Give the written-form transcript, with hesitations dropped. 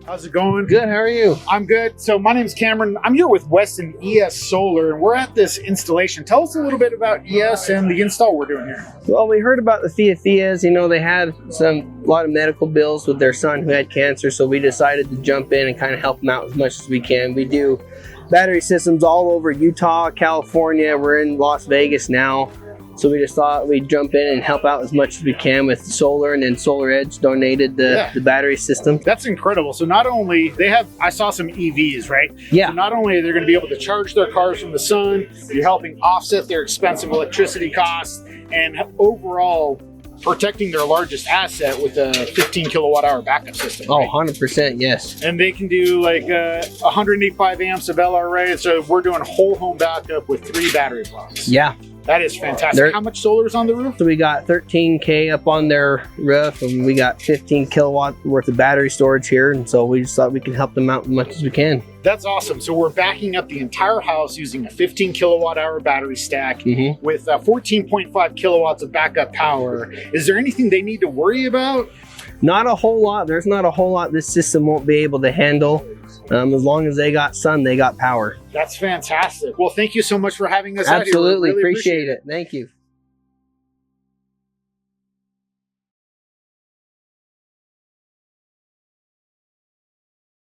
How's it going? Good, how are you? I'm good. So my name's Cameron. I'm here with Weston ES Solar, and we're at this installation. Tell us a little bit about ES and the install we're doing here. Well, we heard about the Theas. You know, they had a lot of medical bills with their son who had cancer, so we decided to jump in and kind of help them out as much as we can. We do battery systems all over Utah, California. We're in Las Vegas now. So we just thought we'd jump in and help out as much as we can with solar, and then SolarEdge donated the battery system. That's incredible. So not only they have, I saw some EVs, right? Yeah. So not only are they going to be able to charge their cars from the sun, you're helping offset their expensive electricity costs and overall protecting their largest asset with a 15 kilowatt hour backup system. Oh, right? 100%, yes. And they can do like 185 amps of LRA. So we're doing whole home backup with 3 battery blocks. Yeah. That is fantastic. How much solar is on the roof? So we got 13K up on their roof, and we got 15 kilowatt worth of battery storage here. And so we just thought we could help them out as much as we can. That's awesome. So we're backing up the entire house using a 15 kilowatt hour battery stack with 14.5 kilowatts of backup power. Is there anything they need to worry about? Not a whole lot. There's not a whole lot this system won't be able to handle. As long as they got sun, they got power. That's fantastic. Well, thank you so much for having us out here. Absolutely. Really appreciate it. Thank you.